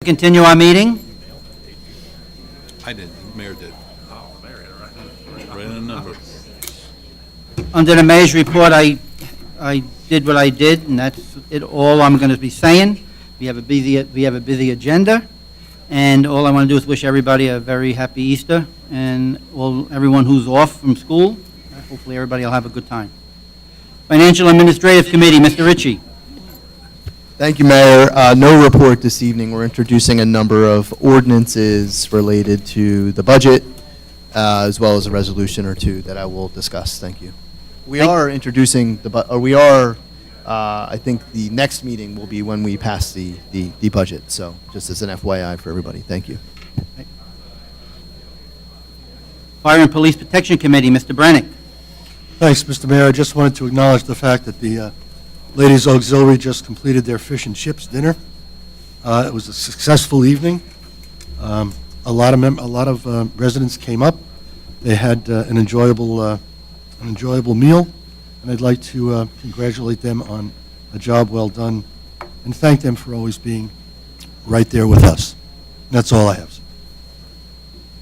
Continue our meeting. I did. The mayor did. Right on the number. Under the mayor's report, I did what I did, and that's it. All I'm going to be saying. We have a busy agenda, and all I want to do is wish everybody a very happy Easter, and everyone who's off from school. Hopefully, everybody will have a good time. Financial Administrative Committee, Mr. Ritchie. Thank you, Mayor. No report this evening. We're introducing a number of ordinances related to the budget, as well as a resolution or two that I will discuss. Thank you. We are introducing I think the next meeting will be when we pass the budget. So just as an FYI for everybody. Thank you. Fire and Police Protection Committee, Mr. Brennick. Thanks, Mr. Mayor. I just wanted to acknowledge the fact that the Ladies Auxiliary just completed their fish and chips dinner. It was a successful evening. A lot of residents came up. They had an enjoyable meal, and I'd like to congratulate them on a job well done and thank them for always being right there with us. And that's all I have, sir.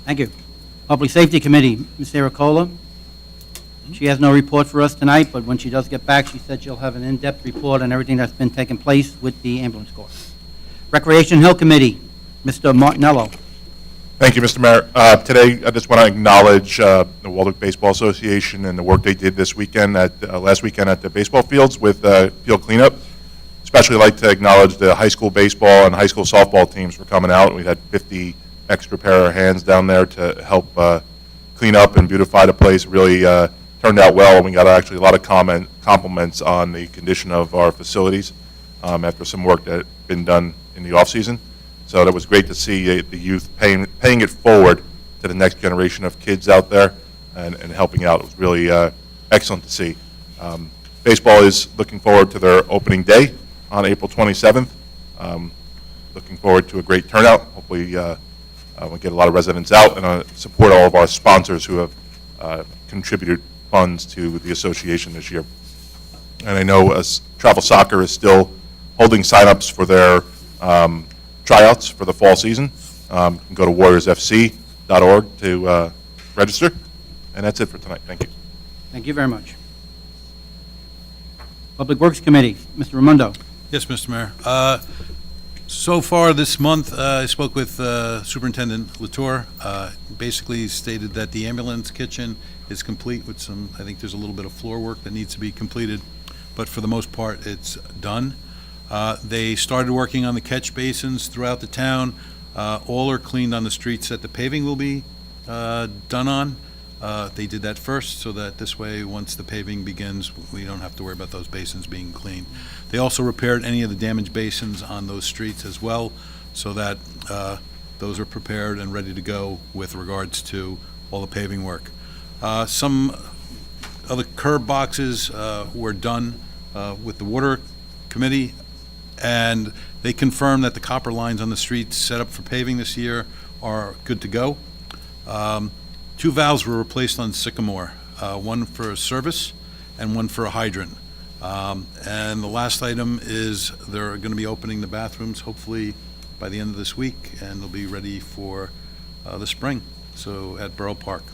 Thank you. Public Safety Committee, Ms. Aracola. She has no report for us tonight, but when she does get back, she said she'll have an in-depth report on everything that's been taking place with the ambulance corps. Recreation Hill Committee, Mr. Martinello. Thank you, Mr. Mayor. Today, I just want to acknowledge the Waldock Baseball Association and the work they did this weekend, last weekend at the baseball fields with field cleanup. Especially like to acknowledge the high school baseball and high school softball teams for coming out. We had 50 extra pair of hands down there to help clean up and beautify the place. Really turned out well, and we got actually a lot of compliments on the condition of our facilities after some work that had been done in the off-season. So that was great to see the youth paying it forward to the next generation of kids out there and helping out. It was really excellent to see. Baseball is looking forward to their opening day on April 27th. Looking forward to a great turnout. Hopefully we'll get a lot of residents out and support all of our sponsors who have contributed funds to the association this year. And I know Travel Soccer is still holding sign-ups for their tryouts for the fall season. You can go to warriorsfc.org to register. And that's it for tonight. Thank you. Thank you very much. Public Works Committee, Mr. Raimondo. Yes, Mr. Mayor. So far this month, I spoke with Superintendent Latour. Basically stated that the ambulance kitchen is complete with some, I think there's a little bit of floor work that needs to be completed, but for the most part, it's done. They started working on the catch basins throughout the town. All are cleaned on the streets that the paving will be done on. They did that first so that this way, once the paving begins, we don't have to worry about those basins being cleaned. They also repaired any of the damaged basins on those streets as well, so that those are prepared and ready to go with regards to all the paving work. Some of the curb boxes were done with the Water Committee, and they confirmed that the copper lines on the streets set up for paving this year are good to go. 2 valves were replaced on Sycamore, one for service and one for a hydrant. And the last item is they're going to be opening the bathrooms hopefully by the end of this week, and they'll be ready for the spring, so at Borough Park.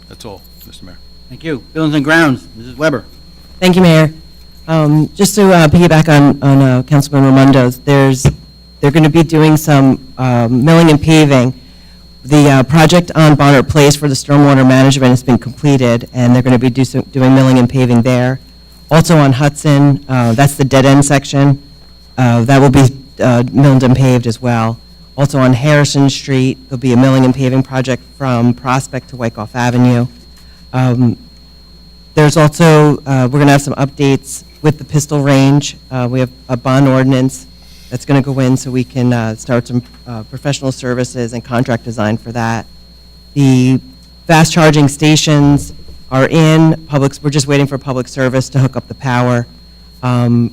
That's all, Mr. Mayor. Thank you. Buildings and Grounds, Mrs. Weber. Thank you, Mayor. Just to piggyback on Councilman Raimondo's, they're going to be doing some milling and paving. The project on Bonner Place for the stormwater management has been completed, and they're going to be doing milling and paving there. Also on Hudson, that's the dead-end section. That will be milled and paved as well. Also on Harrison Street, there'll be a milling and paving project from Prospect to Wyckoff Avenue. There's also, we're going to have some updates with the pistol range. We have a bond ordinance that's going to go in so we can start some professional services and contract design for that. The fast charging stations are in. We're just waiting for public service to hook up the power. And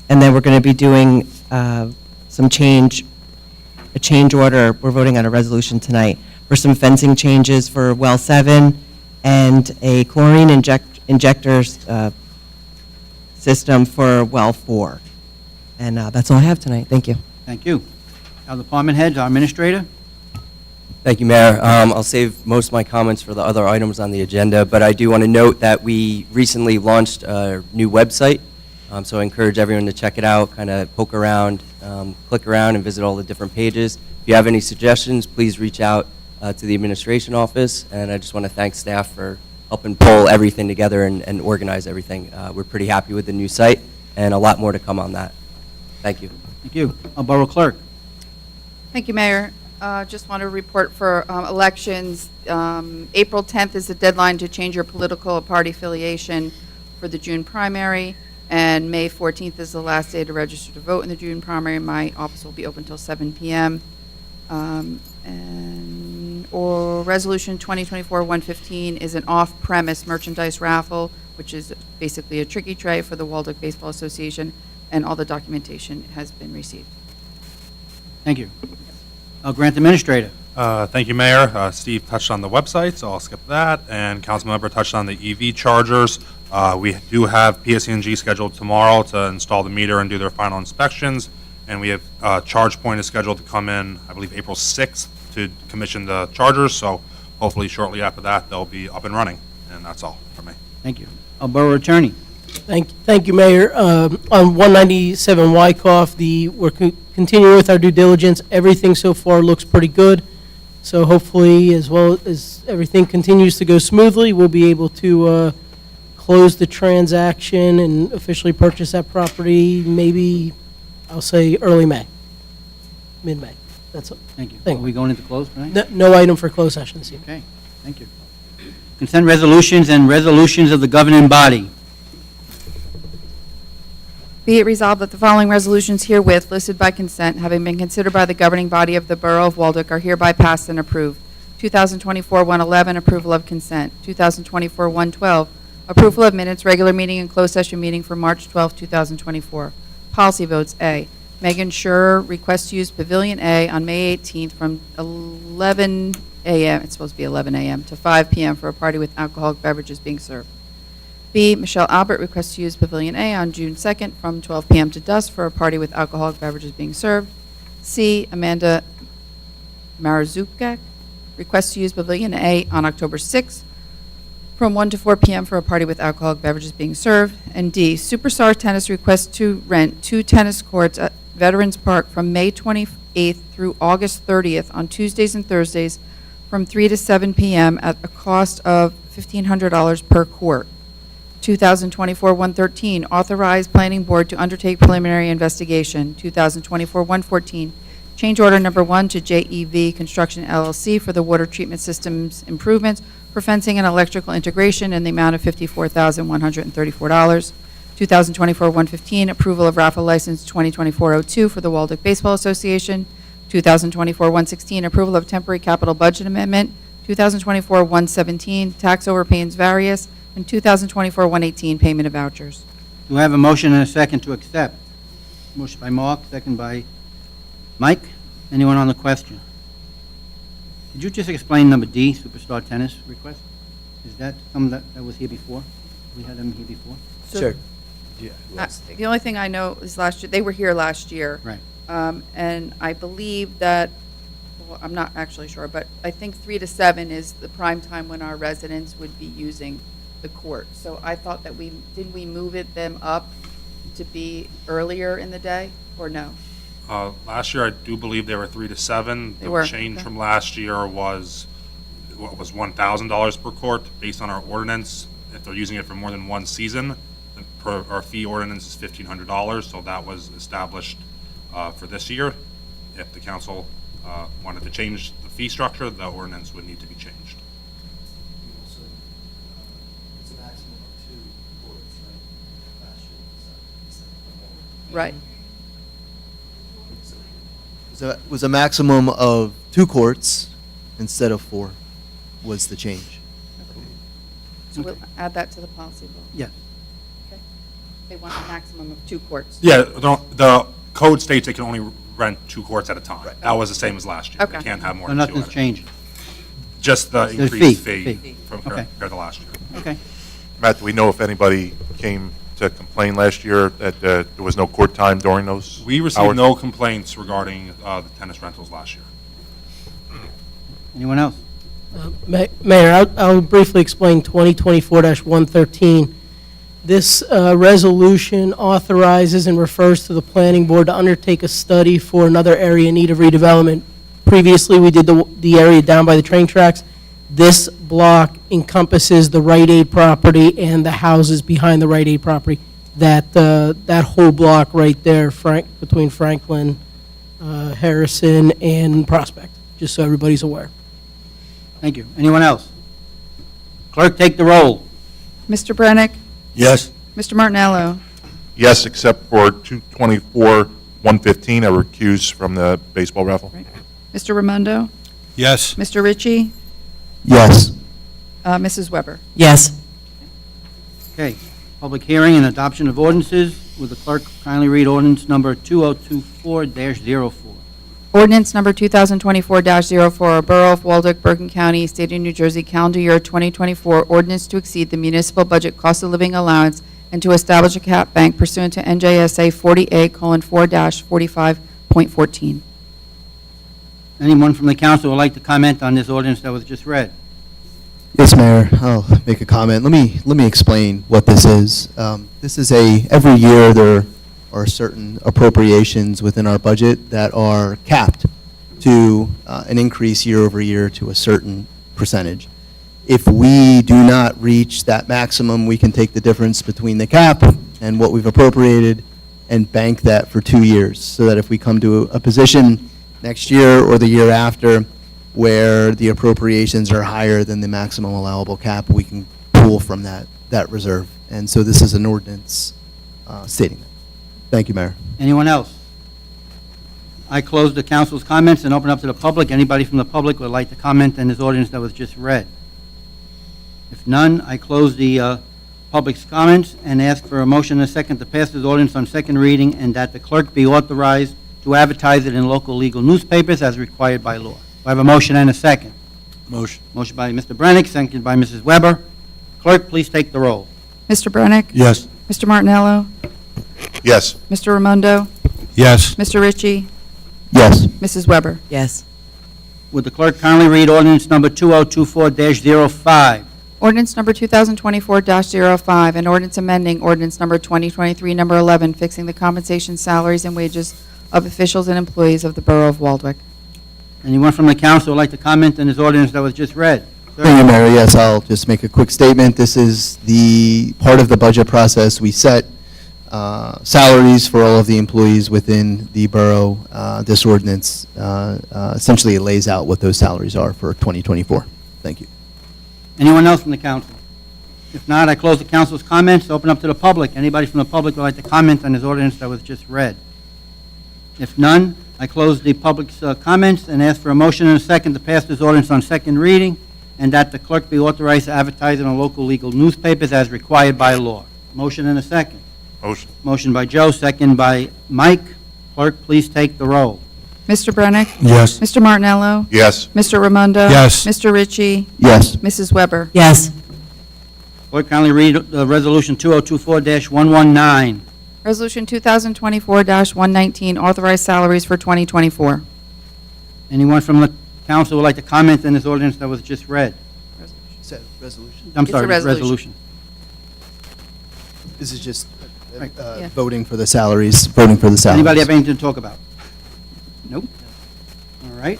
then we're going to be doing a change order. We're voting on a resolution tonight for some fencing changes for well 7 and a chlorine injectors system for well 4. And that's all I have tonight. Thank you. Thank you. Our department heads, our administrator. Thank you, Mayor. I'll save most of my comments for the other items on the agenda, but I do want to note that we recently launched a new website, so I encourage everyone to check it out, kind of poke around, click around, and visit all the different pages. If you have any suggestions, please reach out to the administration office, and I just want to thank staff for helping pull everything together and organize everything. We're pretty happy with the new site, and a lot more to come on that. Thank you. Thank you. Our borough clerk. Thank you, Mayor. Just want to report for elections. April 10th is the deadline to change your political party affiliation for the June primary, and May 14th is the last day to register to vote in the June primary. My office will be open until 7 p.m. Or Resolution 2024-115 is an off-premise merchandise raffle, which is basically a tricky tray for the Waldock Baseball Association, and all the documentation has been received. Thank you. Our grant administrator. Thank you, Mayor. Steve touched on the website, so I'll skip that. And Councilmember touched on the EV chargers. We do have PSE&G scheduled tomorrow to install the meter and do their final inspections. And we have ChargePoint is scheduled to come in, I believe, April 6th to commission the chargers. So hopefully shortly after that, they'll be up and running. And that's all for me. Thank you. Our borough attorney. Thank you, Mayor. On 197 Wyckoff, we're continuing with our due diligence. Everything so far looks pretty good. So hopefully, as well as everything continues to go smoothly, we'll be able to close the transaction and officially purchase that property maybe, I'll say, early May, mid-May. That's all. Thank you. Thank Are we going into close tonight? No item for closed session this evening. Okay, thank you. Consent resolutions and resolutions of the governing body. Be it resolved that the following resolutions herewith listed by consent, having been considered by the governing body of the Borough of Waldock, are hereby passed and approved. 2024-111, approval of consent. 2024-112, approval of minutes, regular meeting and closed session meeting for March 12, 2024. Policy votes, A. Megan Schurer requests to use Pavilion A on May 18th from 11 a.m., it's supposed to be 11 a.m., to 5 p.m. for a party with alcoholic beverages being served. B, Michelle Albert requests to use Pavilion A on June 2nd from 12 p.m. to dusk for a party with alcoholic beverages being served. C, Amanda Marzukak requests to use Pavilion A on October 6th from 1 to 4 p.m. for a party with alcoholic beverages being served. And D, Superstar Tennis requests to rent 2 tennis courts at Veterans Park from May 28th through August 30th on Tuesdays and Thursdays from 3 to 7 p.m. at a cost of $1,500 per court. 2024-113, authorize planning board to undertake preliminary investigation. 2024-114, change order number 1 to JEV Construction LLC for the water treatment systems improvements for fencing and electrical integration in the amount of $54,134. 2024-115, approval of raffle license 2024-02 for the Waldock Baseball Association. 2024-116, approval of temporary capital budget amendment. 2024-117, tax overpayments various. And 2024-118, payment of vouchers. Do I have a motion and a second to accept? Motion by Mark, second by Mike. Anyone on the question? Did you just explain number D, Superstar Tennis request? Is that something that was here before? We had them here before? So, the only thing I know is last year, they were here last year. Right. And I believe that, well, I'm not actually sure, but I think 3 to 7 is the prime time when our residents would be using the court. So I thought that did we move them up to be earlier in the day, or no? Last year, I do believe they were 3 to 7. They were, The change okay. from last year was $1,000 per court based on our ordinance. If they're using it for more than one season, our fee ordinance is $1,500, so that was established for this year. If the council wanted to change the fee structure, the ordinance would need to be changed. It's a maximum of 2 courts, right? Last year, Right. was a maximum of 2 courts instead of 4 was the change. So we'll add that to the policy vote. Yes. Okay. They want a maximum of 2 courts. Yeah, the code states they can only rent 2 courts at a time. That was the same as last year. Okay. They can't have more So than 2 nothing's at a changed? Just the The increased fee. fee Okay. compared to last year. Okay. Matt, do we know if anybody came to complain last year that there was no court time during those We received hours? no complaints regarding the tennis rentals last year. Anyone else? Mayor, I'll briefly explain 2024-113. This resolution authorizes and refers to the planning board to undertake a study for another area in need of redevelopment. Previously, we did the area down by the train tracks. This block encompasses the Rite Aid property and the houses behind the Rite Aid property. That whole block right there, between Franklin, Harrison, and Prospect, just so everybody's aware. Thank you. Anyone else? Clerk, take the roll. Mr. Brennick? Yes. Mr. Martinello? Yes, except for 224-115, I recuse from the baseball raffle. Mr. Raimondo? Yes. Mr. Ritchie? Yes. Mrs. Weber? Yes. Okay. Public hearing and adoption of ordinances. Will the clerk kindly read ordinance number 2024-04? Ordinance number 2024-04, Borough of Waldeck, Bergen County, State of New Jersey, calendar year 2024, ordinance to exceed the municipal budget cost of living allowance and to establish a cap bank pursuant to NJSA 40A:4-45.14. Anyone from the council would like to comment on this ordinance that was just read? Yes, Mayor, I'll make a comment. Let me explain what this is. This is every year there are certain appropriations within our budget that are capped to an increase year over year to a certain percentage. If we do not reach that maximum, we can take the difference between the cap and what we've appropriated and bank that for 2 years, so that if we come to a position next year or the year after where the appropriations are higher than the maximum allowable cap, we can pull from that reserve. And so this is an ordinance stating that. Thank you, Mayor. Anyone else? I close the council's comments and open up to the public. Anybody from the public would like to comment on this ordinance that was just read? If none, I close the public's comments and ask for a motion and a second to pass this ordinance on second reading and that the clerk be authorized to advertise it in local legal newspapers as required by law. Do I have a motion and a second? Motion. Motion by Mr. Brennick, seconded by Mrs. Weber. Clerk, please take the roll. Mr. Brennick? Yes. Mr. Martinello? Yes. Mr. Raimondo? Yes. Mr. Ritchie? Yes. Mrs. Weber? Yes. Would the clerk kindly read ordinance number 2024-05? Ordinance number 2024-05, an ordinance amending ordinance number 2023, number 11, fixing the compensation, salaries, and wages of officials and employees of the Borough of Waldwick. Anyone from the council would like to comment on this ordinance that was just read? Sir? Thank you, Mayor. Yes, I'll just make a quick statement. This is the part of the budget process. We set salaries for all of the employees within the borough. This ordinance essentially lays out what those salaries are for 2024. Thank you. Anyone else from the council? If not, I close the council's comments, open up to the public. Anybody from the public would like to comment on this ordinance that was just read? If none, I close the public's comments and ask for a motion and a second to pass this ordinance on second reading and that the clerk be authorized to advertise it in local legal newspapers as required by law. Motion and a second. Motion. Motion by Joe, second by Mike. Clerk, please take the roll. Mr. Brennick? Yes. Mr. Martinello? Yes. Mr. Raimondo? Yes. Mr. Ritchie? Yes. Mrs. Weber? Yes. Clerk, kindly read Resolution 2024-119. Resolution 2024-119, authorized salaries for 2024. Anyone from the council would like to comment on this ordinance that was just read? Resolution. I'm It's a sorry, resolution. resolution. This is just Right. Yeah. voting for the salaries, voting for the salaries. Anybody have anything to talk about? Nope. All right.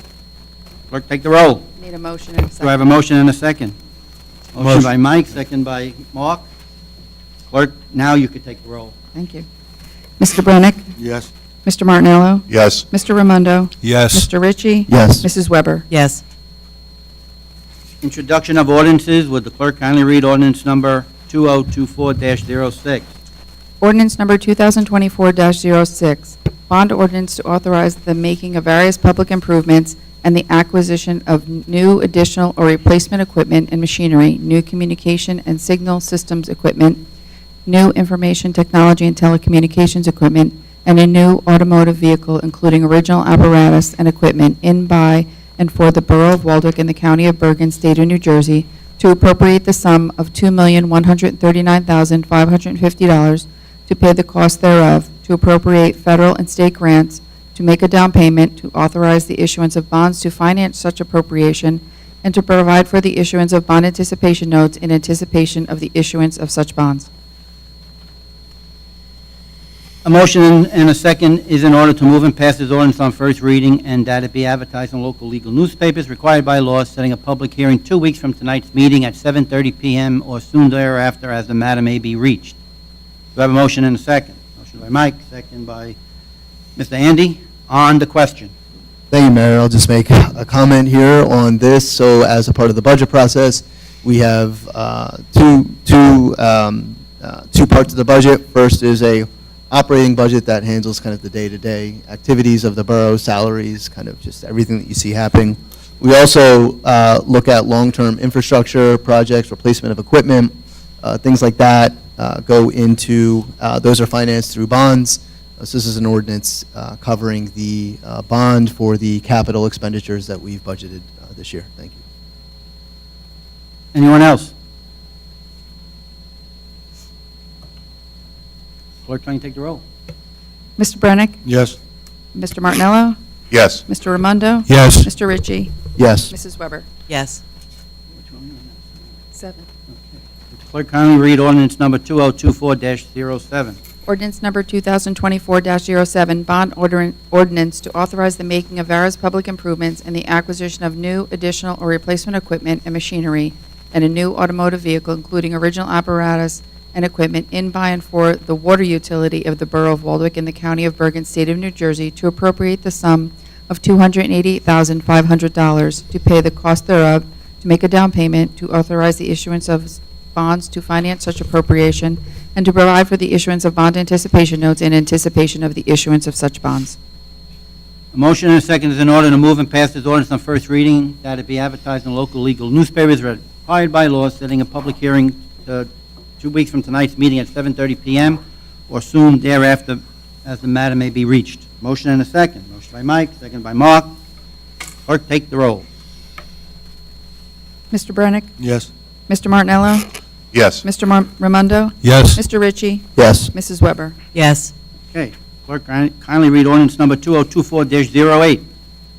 Clerk, take the roll. Need a motion and a Do I have a second. motion and a second? Motion Motion. by Mike, second by Mark. Clerk, now you could take the roll. Thank you. Mr. Brennick? Yes. Mr. Martinello? Yes. Mr. Raimondo? Yes. Mr. Ritchie? Yes. Mrs. Weber? Yes. Introduction of ordinances, would the clerk kindly read ordinance number 2024-06? Ordinance number 2024-06, bond ordinance to authorize the making of various public improvements and the acquisition of new, additional, or replacement equipment and machinery, new communication and signal systems equipment, new information technology and telecommunications equipment, and a new automotive vehicle, including original apparatus and equipment in, by, and for the Borough of Waldeck and the County of Bergen, State of New Jersey, to appropriate the sum of $2,139,550 to pay the cost thereof, to appropriate federal and state grants, to make a down payment, to authorize the issuance of bonds to finance such appropriation, and to provide for the issuance of bond anticipation notes in anticipation of the issuance of such bonds. A motion and a second is in order to move and pass this ordinance on first reading and that it be advertised in local legal newspapers required by law, setting a public hearing 2 weeks from tonight's meeting at 7:30 PM or soon thereafter as the matter may be reached. Do I have a motion and a second? Motion by Mike, second by Mr. Andy. On the question. Thank you, Mayor. I'll just make a comment here on this. So as a part of the budget process, we have two parts of the budget. First is a operating budget that handles kind of the day-to-day activities of the borough, salaries, kind of just everything that you see happening. We also look at long-term infrastructure projects, replacement of equipment, things like that go into, those are financed through bonds. So this is an ordinance covering the bond for the capital expenditures that we've budgeted this year. Thank you. Anyone else? Clerk, can you take the roll? Mr. Brennick? Yes. Mr. Martinello? Yes. Mr. Raimondo? Yes. Mr. Ritchie? Yes. Mrs. Weber? Yes. 7. Would the clerk kindly read ordinance number 2024-07? Ordinance number 2024-07, bond ordinance to authorize the making of various public improvements and the acquisition of new, additional, or replacement equipment and machinery and a new automotive vehicle, including original apparatus and equipment in, by, and for the water utility of the Borough of Waldwick in the County of Bergen, State of New Jersey, to appropriate the sum of $288,500 to pay the cost thereof, to make a down payment, to authorize the issuance of bonds to finance such appropriation, and to provide for the issuance of bond anticipation notes in anticipation of the issuance of such bonds. A motion and a second is in order to move and pass this ordinance on first reading, that it be advertised in local legal newspapers required by law, setting a public hearing 2 weeks from tonight's meeting at 7:30 PM or soon thereafter as the matter may be reached. Motion and a second. Motion by Mike, second by Mark. Clerk, take the roll. Mr. Brennick? Yes. Mr. Martinello? Yes. Mr. Raimondo? Yes. Mr. Ritchie? Yes. Mrs. Weber? Yes. Okay. Clerk, kindly read ordinance number 2024-08.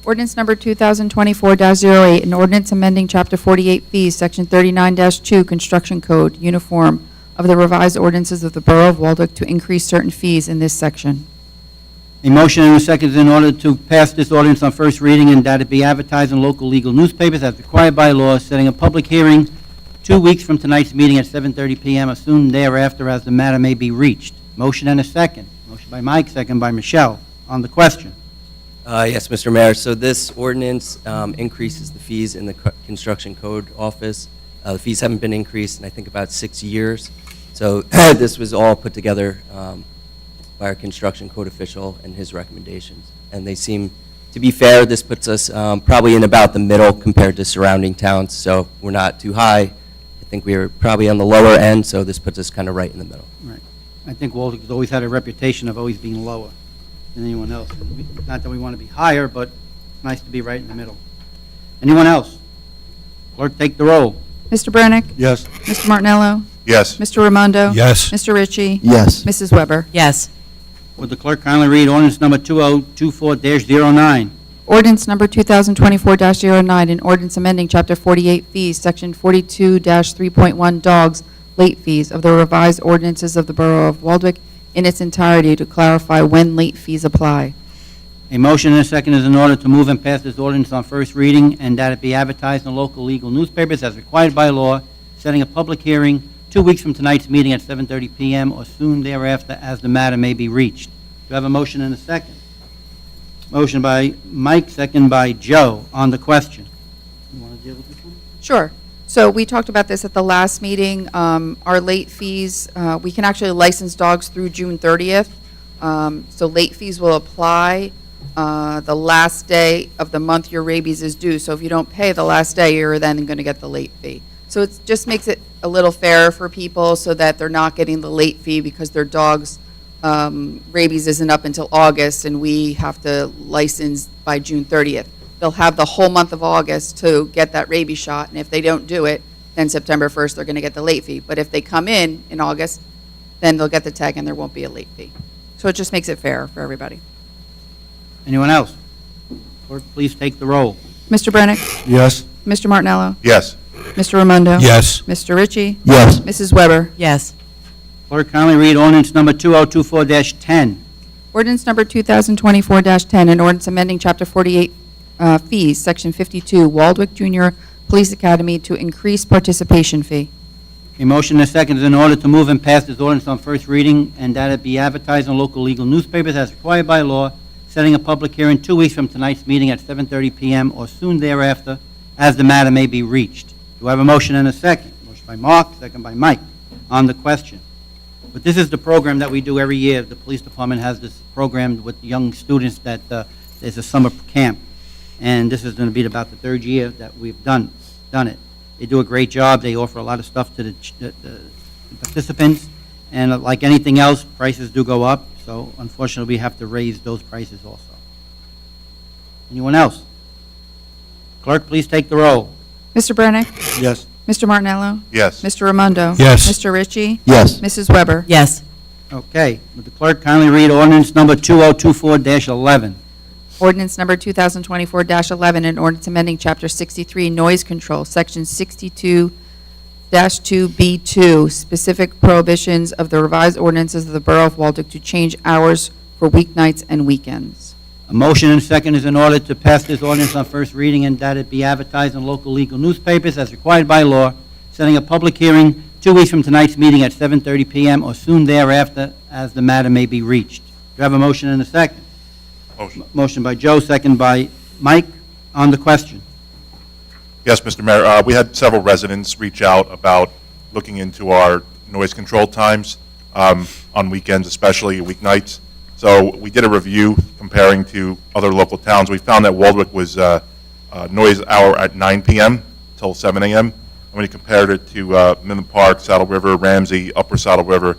Ordinance number 2024-08, an ordinance amending Chapter 48 fees, Section 39-2, Construction Code, Uniform of the revised ordinances of the Borough of Waldwick to increase certain fees in this section. A motion and a second is in order to pass this ordinance on first reading and that it be advertised in local legal newspapers as required by law, setting a public hearing 2 weeks from tonight's meeting at 7:30 PM or soon thereafter as the matter may be reached. Motion and a second. Motion by Mike, second by Michelle. On the question. Yes, Mr. Mayor, so this ordinance increases the fees in the construction code office. The fees haven't been increased in, I think, about 6 years. So this was all put together by our construction code official and his recommendations. And they seem to be fair. This puts us probably in about the middle compared to surrounding towns, so we're not too high. I think we are probably on the lower end, so this puts us kind of right in the middle. Right. I think Waldwick has always had a reputation of always being lower than anyone else. Not that we want to be higher, but it's nice to be right in the middle. Anyone else? Clerk, take the roll. Mr. Brennick? Yes. Mr. Martinello? Yes. Mr. Raimondo? Yes. Mr. Ritchie? Yes. Mrs. Weber? Yes. Would the clerk kindly read ordinance number 2024-09? Ordinance number 2024-09, an ordinance amending Chapter 48 fees, Section 42-3.1 dogs, late fees of the revised ordinances of the Borough of Waldwick in its entirety to clarify when late fees apply. A motion and a second is in order to move and pass this ordinance on first reading and that it be advertised in local legal newspapers as required by law, setting a public hearing 2 weeks from tonight's meeting at 7:30 PM or soon thereafter as the matter may be reached. Do I have a motion and a second? Motion by Mike, second by Joe. On the question. You want to deal with this one? Sure. So we talked about this at the last meeting. Our late fees, we can actually license dogs through June 30th. So late fees will apply the last day of the month your rabies is due. So if you don't pay the last day, you're then going to get the late fee. So it just makes it a little fairer for people so that they're not getting the late fee because their dog's rabies isn't up until August and we have to license by June 30th. They'll have the whole month of August to get that rabies shot, and if they don't do it, then September 1st, they're going to get the late fee. But if they come in August, then they'll get the tag and there won't be a late fee. So it just makes it fair for everybody. Anyone else? Clerk, please take the roll. Mr. Brennick? Yes. Mr. Martinello? Yes. Mr. Raimondo? Yes. Mr. Ritchie? Yes. Mrs. Weber? Yes. Clerk, kindly read ordinance number 2024-10. Ordinance number 2024-10, an ordinance amending Chapter 48 fees, Section 52, Waldwick Junior Police Academy to increase participation fee. A motion and a second is in order to move and pass this ordinance on first reading and that it be advertised in local legal newspapers as required by law, setting a public hearing 2 weeks from tonight's meeting at 7:30 p.m. or soon thereafter, as the matter may be reached. Do I have a motion and a second? Motion by Mark, second by Mike. On the question. But this is the program that we do every year. The police department has this program with young students that there's a summer camp. And this is going to be about the third year that we've done it. They do a great job. They offer a lot of stuff to the participants. And like anything else, prices do go up. So unfortunately, we have to raise those prices also. Anyone else? Clerk, please take the roll. Mr. Brennick? Yes. Mr. Martinello? Yes. Mr. Raimondo? Yes. Mr. Ritchie? Yes. Mrs. Weber? Yes. Okay. Would the clerk kindly read ordinance number 2024-11? Ordinance number 2024-11, an ordinance amending Chapter 63 Noise Control, Section 62-2B2, specific prohibitions of the revised ordinances of the Borough of Waldeck to change hours for weeknights and weekends. A motion and a second is in order to pass this ordinance on first reading and that it be advertised in local legal newspapers as required by law, setting a public hearing 2 weeks from tonight's meeting at 7:30 p.m. or soon thereafter, as the matter may be reached. Do you have a motion and a second? Motion. Motion by Joe, second by Mike. On the question. Yes, Mr. Mayor, we had several residents reach out about looking into our noise control times on weekends, especially weeknights. So we did a review comparing to other local towns. We found that Waldwick was noise hour at 9 p.m. till 7 a.m. And when you compared it to Midland Park, Saddle River, Ramsey, Upper Saddle River,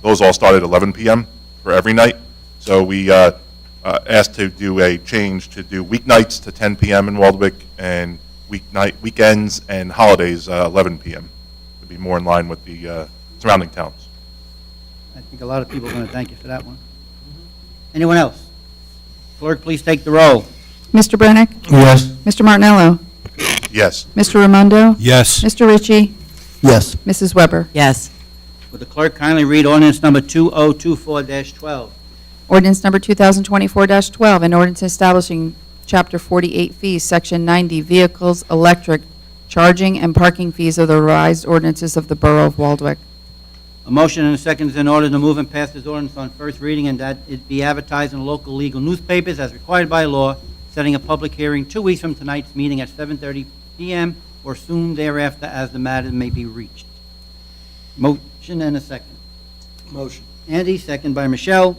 those all started at 11 p.m. for every night. So we asked to do a change to do weeknights to 10 p.m. in Waldwick and weekends and holidays 11 p.m. to be more in line with the surrounding towns. I think a lot of people are going to thank you for that one. Anyone else? Clerk, please take the roll. Mr. Brennick? Yes. Mr. Martinello? Yes. Mr. Raimondo? Yes. Mr. Ritchie? Yes. Mrs. Weber? Yes. Would the clerk kindly read ordinance number 2024-12? Ordinance number 2024-12, an ordinance establishing Chapter 48 fees, Section 90, vehicles, electric, charging, and parking fees of the revised ordinances of the Borough of Waldwick. A motion and a second is in order to move and pass this ordinance on first reading and that it be advertised in local legal newspapers as required by law, setting a public hearing 2 weeks from tonight's meeting at 7:30 p.m. or soon thereafter as the matter may be reached. Motion and a second. Motion. Andy, second by Michelle.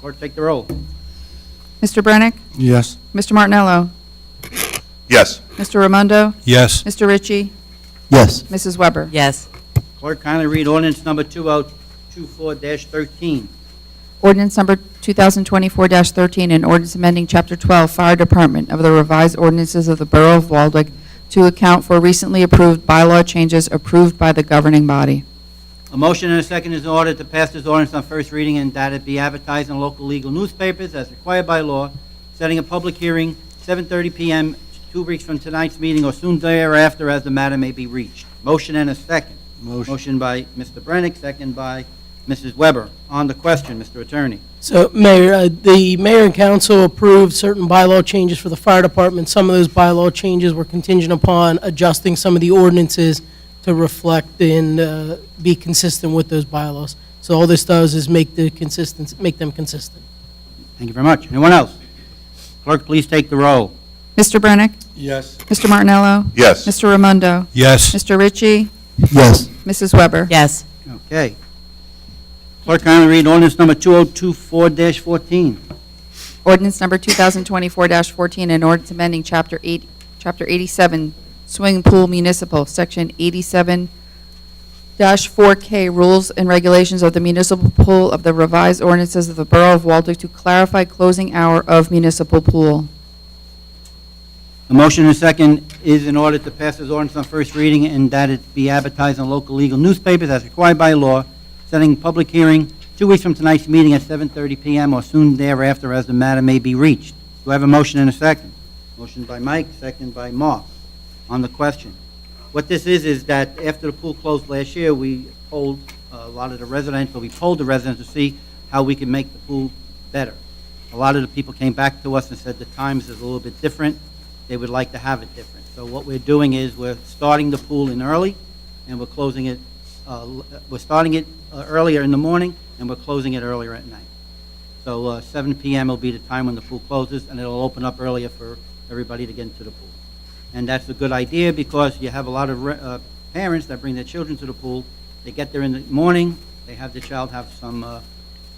Clerk, take the roll. Mr. Brennick? Yes. Mr. Martinello? Yes. Mr. Raimondo? Yes. Mr. Ritchie? Yes. Mrs. Weber? Yes. Clerk, kindly read ordinance number 2024-13. Ordinance number 2024-13, an ordinance amending Chapter 12, Fire Department of the revised ordinances of the Borough of Waldwick to account for recently approved bylaw changes approved by the governing body. A motion and a second is in order to pass this ordinance on first reading and that it be advertised in local legal newspapers as required by law, setting a public hearing 7:30 p.m. 2 weeks from tonight's meeting or soon thereafter as the matter may be reached. Motion and a second. Motion by Mr. Brennick, second by Mrs. Weber. On the question, Mr. Attorney. So, Mayor, the mayor and council approved certain bylaw changes for the fire department. Some of those bylaw changes were contingent upon adjusting some of the ordinances to reflect and be consistent with those bylaws. So all this does is make them consistent. Thank you very much. Anyone else? Clerk, please take the roll. Mr. Brennick? Yes. Mr. Martinello? Yes. Mr. Raimondo? Yes. Mr. Ritchie? Yes. Mrs. Weber? Yes. Okay. Clerk, kindly read ordinance number 2024-14. Ordinance number 2024-14, an ordinance amending Chapter 87, Swimming Pool Municipal, Section 87-4K, Rules and Regulations of the Municipal Pool of the revised ordinances of the Borough of Waldwick to clarify closing hour of municipal pool. A motion and a second is in order to pass this ordinance on first reading and that it be advertised in local legal newspapers as required by law, setting public hearing 2 weeks from tonight's meeting at 7:30 PM or soon thereafter as the matter may be reached. Do I have a motion and a second? Motion by Mike, second by Mark. On the question. What this is that after the pool closed last year, we polled a lot of the residents, or we polled the residents to see how we can make the pool better. A lot of the people came back to us and said the times is a little bit different. They would like to have it different. So what we're doing is we're starting the pool in early, and we're closing it, we're starting it earlier in the morning, and we're closing it earlier at night. So 7 PM will be the time when the pool closes, and it'll open up earlier for everybody to get into the pool. And that's a good idea because you have a lot of parents that bring their children to the pool. They get there in the morning, they have the child have some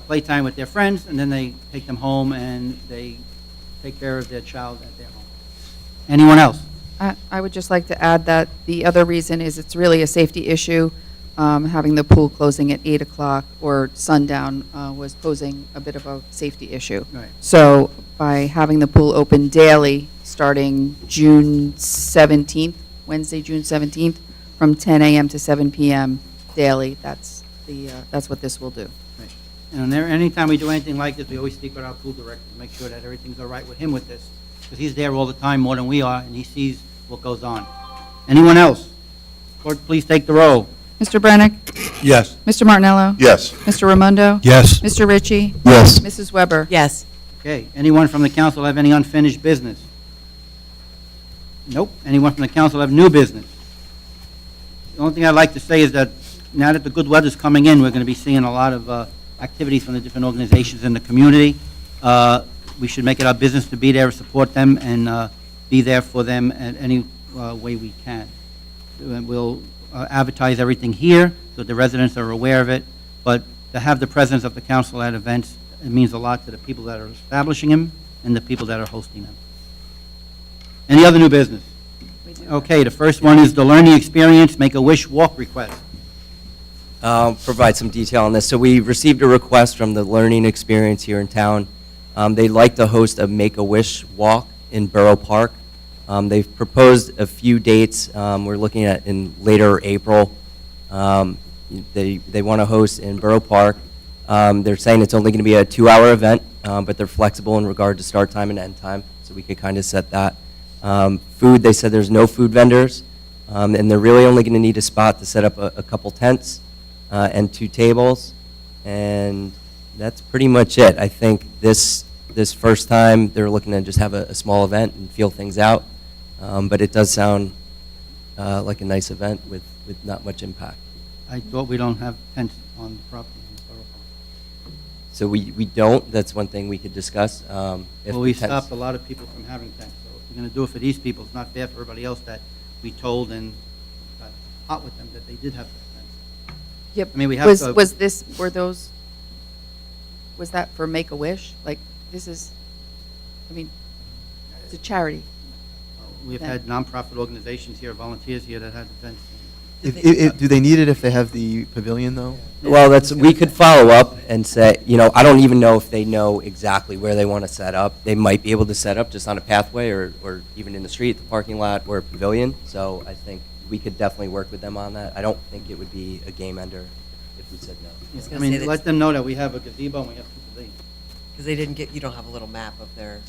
playtime with their friends, and then they take them home and they take care of their child at their home. Anyone else? I would just like to add that the other reason is it's really a safety issue. Having the pool closing at 8 o'clock or sundown was posing a bit of a safety issue. Right. So by having the pool open daily, starting June 17th, Wednesday, June 17th, from 10 a.m. to 7 p.m. daily, that's what this will do. Right. And anytime we do anything like this, we always speak with our pool director to make sure that everything's all right with him with this, because he's there all the time more than we are, and he sees what goes on. Anyone else? Clerk, please take the roll. Mr. Brennick? Yes. Mr. Martinello? Yes. Mr. Raimondo? Yes. Mr. Ritchie? Yes. Mrs. Weber? Yes. Okay, anyone from the council have any unfinished business? Nope. Anyone from the council have new business? The only thing I'd like to say is that now that the good weather's coming in, we're going to be seeing a lot of activities from the different organizations in the community. We should make it our business to be there, support them, and be there for them in any way we can. We'll advertise everything here so the residents are aware of it, but to have the presence of the council at events, it means a lot to the people that are establishing them and the people that are hosting them. Any other new business? We do. Okay, the first one is the Learning Experience Make-A-Wish Walk request. Provide some detail on this. So we received a request from the Learning Experience here in town. They'd like to host a Make-A-Wish walk in Borough Park. They've proposed a few dates. We're looking at in later April. They want to host in Borough Park. They're saying it's only going to be a 2-hour event, but they're flexible in regard to start time and end time, so we could kind of set that. Food, they said there's no food vendors, and they're really only going to need a spot to set up a couple tents and 2 tables, and that's pretty much it. I think this first time, they're looking to just have a small event and feel things out, but it does sound like a nice event with not much impact. I thought we don't have tents on the property. So we don't, that's one thing we could discuss. If Well, the we tents- stopped a lot of people from having tents, so if we're going to do it for these people, it's not fair for everybody else that we told and got hot with them that they did have those tents. Yep. I mean, we have Was, to- was this, were those, was that for Make-A-Wish? Like, this is, I mean, it's a charity. We've had nonprofit organizations here, volunteers here that had tents. Do they need it if they have the pavilion, though? Well, we could follow up and say, I don't even know if they know exactly where they want to set up. They might be able to set up just on a pathway or even in the street, the parking lot, or a pavilion. So I think we could definitely work with them on that. I don't think it would be a game ender if we said no. was I gonna say mean, that's- let them know that we have a gazebo and we have 2 pavilions. Because they didn't get, you don't have a little map of their,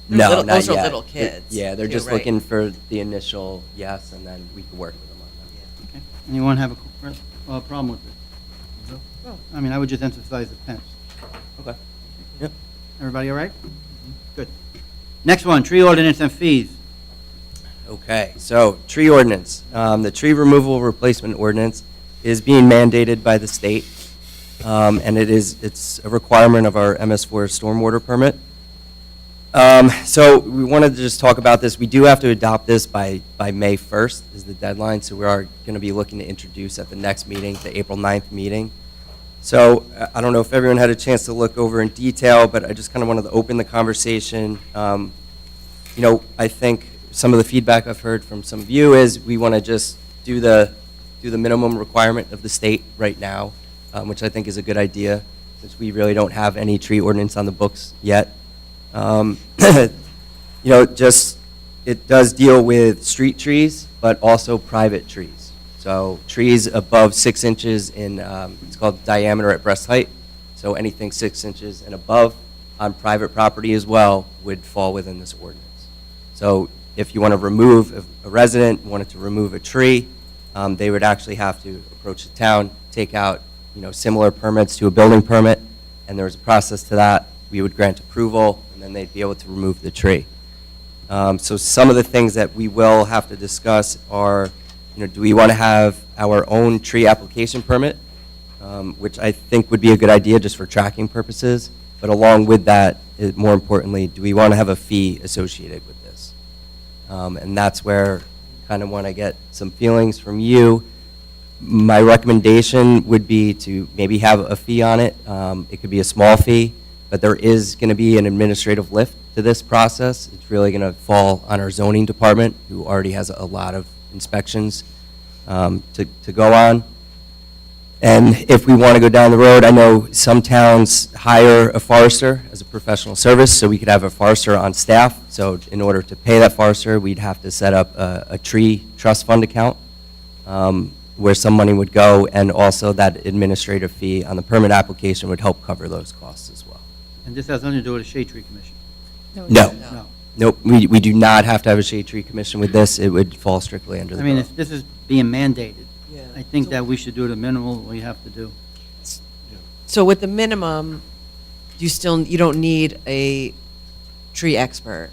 No, little- not those are yet. little kids, Yeah, they're too, just right? looking for the initial yes, and then we can work with them on that. Okay. Anyone have a problem with it? No. I mean, I would just emphasize the tents. Okay. Yep. Everybody all right? Good. Next one, tree ordinance and fees. Okay, so tree ordinance. The tree removal replacement ordinance is being mandated by the state, and it's a requirement of our MS4 stormwater permit. So we wanted to just talk about this. We do have to adopt this by May 1st is the deadline, so we are going to be looking to introduce at the next meeting, the April 9th meeting. So I don't know if everyone had a chance to look over in detail, but I just kind of wanted to open the conversation. I think some of the feedback I've heard from some of you is we want to just do the minimum requirement of the state right now, which I think is a good idea, since we really don't have any tree ordinance on the books yet. Just It does deal with street trees, but also private trees. So trees above 6 inches in, it's called diameter at breast height. So anything 6 inches and above on private property as well would fall within this ordinance. So if you want to remove, if a resident wanted to remove a tree, they would actually have to approach the town, take out, similar permits to a building permit, and there's a process to that. We would grant approval, and then they'd be able to remove the tree. So some of the things that we will have to discuss are, do we want to have our own tree application permit, which I think would be a good idea just for tracking purposes, but along with that, more importantly, do we want to have a fee associated with this? And that's where I kind of want to get some feelings from you. My recommendation would be to maybe have a fee on it. It could be a small fee, but there is going to be an administrative lift to this process. It's really going to fall on our zoning department, who already has a lot of inspections to go on. And if we want to go down the road, I know some towns hire a forester as a professional service, so we could have a forester on staff. So in order to pay that forester, we'd have to set up a tree trust fund account where some money would go, and also that administrative fee on the permit application would help cover those costs as well. And this has nothing to do with the Shade Tree Commission? No. No. Nope, we do not have to have a shade tree commission with this. It would fall strictly under the I mean, borough. if this is being mandated, Yeah. I think that we should do the minimal we have to do. So with the minimum, you don't need a tree expert.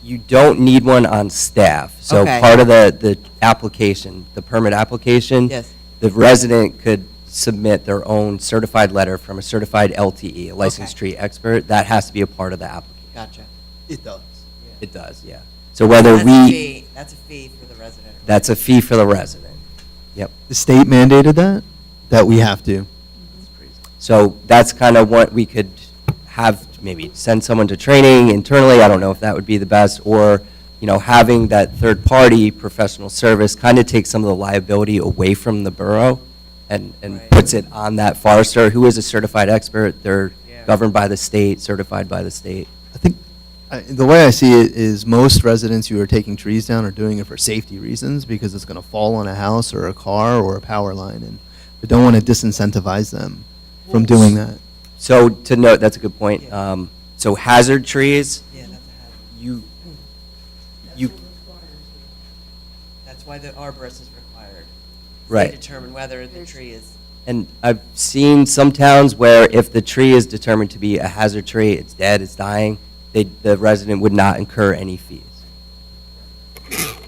You don't need one on staff. So Okay. part of the application, the permit application, Yes. the resident could submit their own certified letter from a certified LTE, a licensed Okay. tree expert. That has to be a part of the application. Gotcha. It does. It does, yeah. So whether That's a fee for the resident. that's a fee for the resident. Yep. The state mandated that we have to. So that's kind of what we could have, maybe send someone to training internally. I don't know if that would be the best, or, having that third-party professional service kind of takes some of the liability away from the borough and Right. puts it on that forester, who is a certified expert. They're Yeah. governed by the state, certified by the state. I think the way I see it is most residents who are taking trees down are doing it for safety reasons because it's going to fall on a house or a car or a power line, and we don't want to disincentivize them from doing that. So to note, that's a good point. So hazard trees, Yeah, that's a hazard. you, That's why the arborist is required. Right. They determine whether the tree is. and I've seen some towns where if the tree is determined to be a hazard tree, it's dead, it's dying, the resident would not incur any fees.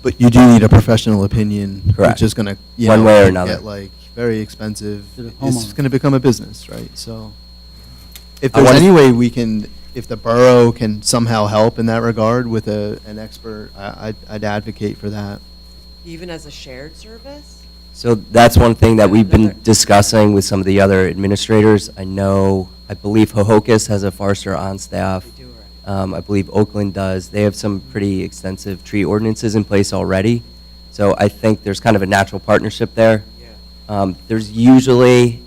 But you do need a professional opinion, Correct. which is going to, One way or another. get like very expensive. To the It's homeowner. going to become a business, right? So if I there's wanna- any way we can, if the borough can somehow help in that regard with an expert, I'd advocate for that. Even as a shared service? So that's one thing that we've been Another- discussing with some of the other administrators. I believe Hohokus has a forester on staff. They do already. I believe Oakland does. They have some pretty extensive tree ordinances in place already. So I think there's kind of a natural partnership there. Yeah. There's usually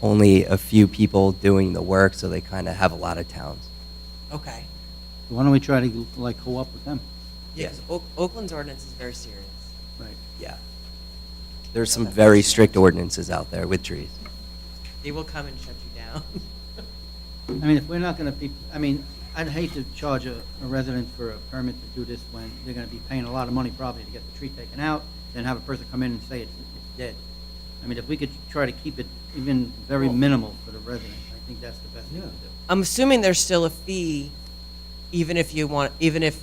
only a few people doing the work, so they kind of have a lot of towns. Okay. Why don't we try to, co-op with them? Yeah, 'cause Oakland's ordinance is very serious. Right. Yeah. There's some very strict ordinances out there with trees. They will come and shut you down. I mean, if we're not going to be, I'd hate to charge a resident for a permit to do this when they're going to be paying a lot of money probably to get the tree taken out, then have a person come in and say it's dead. I mean, if we could try to keep it even very minimal for the resident, I think that's the best thing to do. I'm assuming there's still a fee, even if you want, even if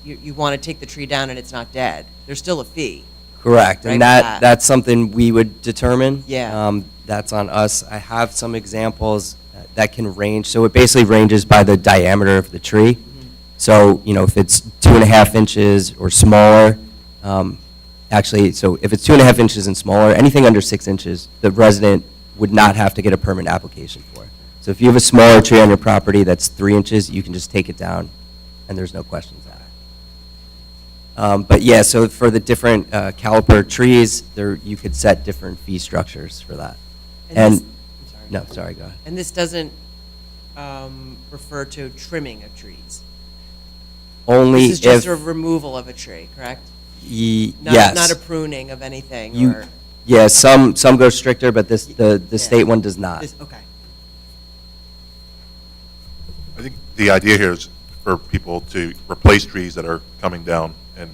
you want to take the tree down and it's not dead. There's still a fee. Correct, Right and with that. that's something we would determine. Yeah. That's on us. I have some examples that can range, so it basically ranges by the diameter of the tree. So, if it's 2.5 inches or smaller, so if it's 2.5 inches and smaller, anything under 6 inches, the resident would not have to get a permit application for. So if you have a smaller tree on your property that's 3 inches, you can just take it down, and there's no questions asked. But yeah, so for the different caliper trees, you could set different fee structures for that. And, this- I'm sorry. no, sorry, go ahead. And this doesn't refer to trimming of trees. only This is just if, a removal of a tree, correct? Not yes. a pruning of anything, You- or? Yeah, some go stricter, but the state one does not. Okay. I think the idea here is for people to replace trees that are coming down and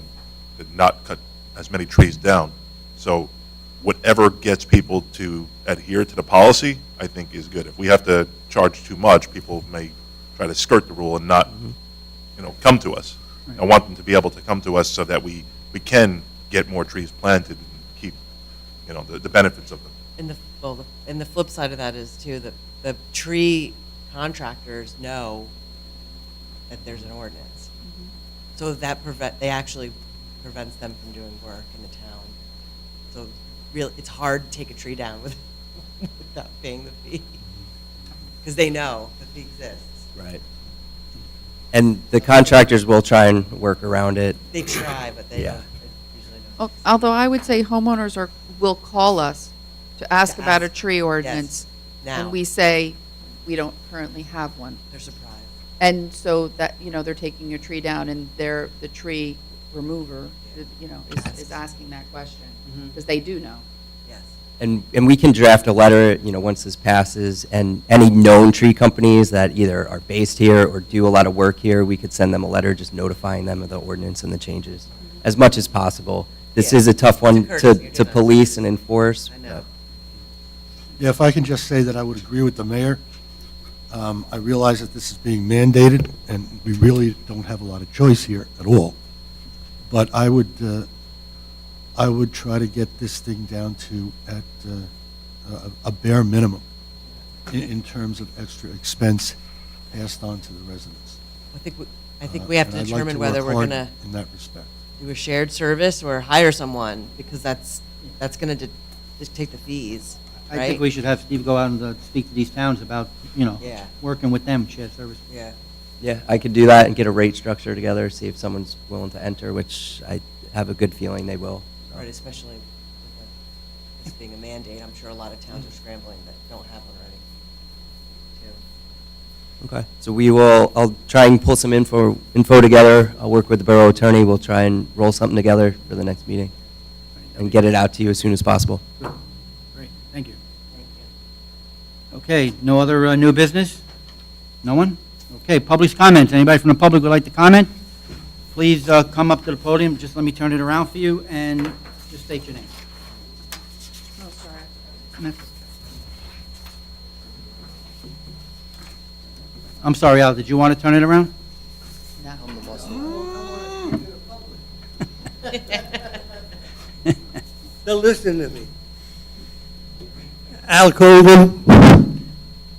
to not cut as many trees down. So whatever gets people to adhere to the policy, I think is good. If we have to charge too much, people may try to skirt the rule and not, come to us. I want them to be able to come to us so that we can get more trees planted and keep, the benefits of them. And the flip side of that is too, that the tree contractors know that there's an ordinance. So that they actually prevents them from doing work in the town. So really, it's hard to take a tree down without paying the fee. Because they know the fee exists. Right. And the contractors will try and work around it. They try, but they Yeah. don't, they usually don't. Although I would say homeowners will call us to ask To about a ask. tree ordinance. Now, And we say, we don't currently have one. they're surprised. And so that, they're taking a tree down and the tree remover, is asking that question. Because they do know. Yes. And we can draft a letter, once this passes, and any known tree companies that either are based here or do a lot of work here, we could send them a letter just notifying them of the ordinance and the changes, as much as possible. This Yeah. is a tough one It's a courtesy to to them. police and enforce. I know. Yeah, if I can just say that I would agree with the mayor. I realize that this is being mandated, and we really don't have a lot of choice here at all. But I would try to get this thing down to at a bare minimum in terms of extra expense passed on to the residents. I think we have to And I'd like determine whether work we're hard gonna in that respect. do a shared service or hire someone, because that's gonna dictate the fees, I think right? we should have Steve go out and speak to these towns about, Yeah. working with them, shared service. Yeah. Yeah, I could do that and get a rate structure together, see if someone's willing to enter, which I have a good feeling they will. so. Right, especially with this being a mandate, I'm sure a lot of towns are scrambling that don't have one already, too. Okay, so I'll try and pull some info together. I'll work with the borough attorney. We'll try and roll something together for the next meeting and get it out to you as soon as possible. Great, thank you. Thank you. Okay, no other new business? No one? Okay, public's comments. Anybody from the public would like to comment? Please come up to the podium. Just let me turn it around for you and just state your name. Oh, sorry. I'm sorry, Al, did you want to turn it around? Now listen to me. Al Colvin,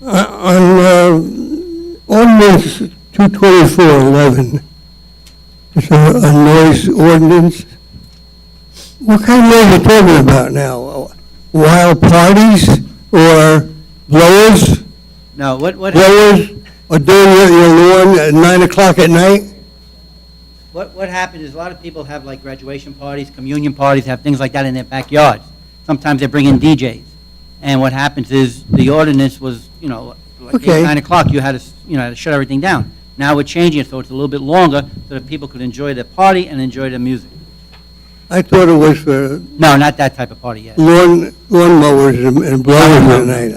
on ordinance 22411, it's a noise ordinance. What kind of noise are you talking about now? Wild parties or blowers? No, what Blowers or doing your lawn at 9 o'clock at night? What happened is a lot of people have like graduation parties, communion parties, have things like that in their backyards. Sometimes they bring in DJs. And what happens is the ordinance was, like Okay. 9 o'clock, you had to shut everything down. Now we're changing it so it's a little bit longer so that people could enjoy their party and enjoy their music. I thought it was for No, not that type of party yet. lawn mowers and blowers at night.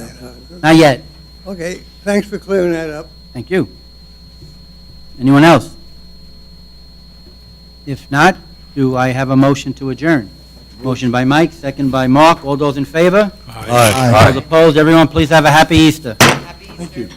Not yet. Okay, thanks for clearing that up. Thank you. Anyone else? If not, do I have a motion to adjourn? Motion by Mike, second by Mark. All those in favor? Aye. All opposed? Everyone, please have a happy Easter. Happy Easter. Thank you.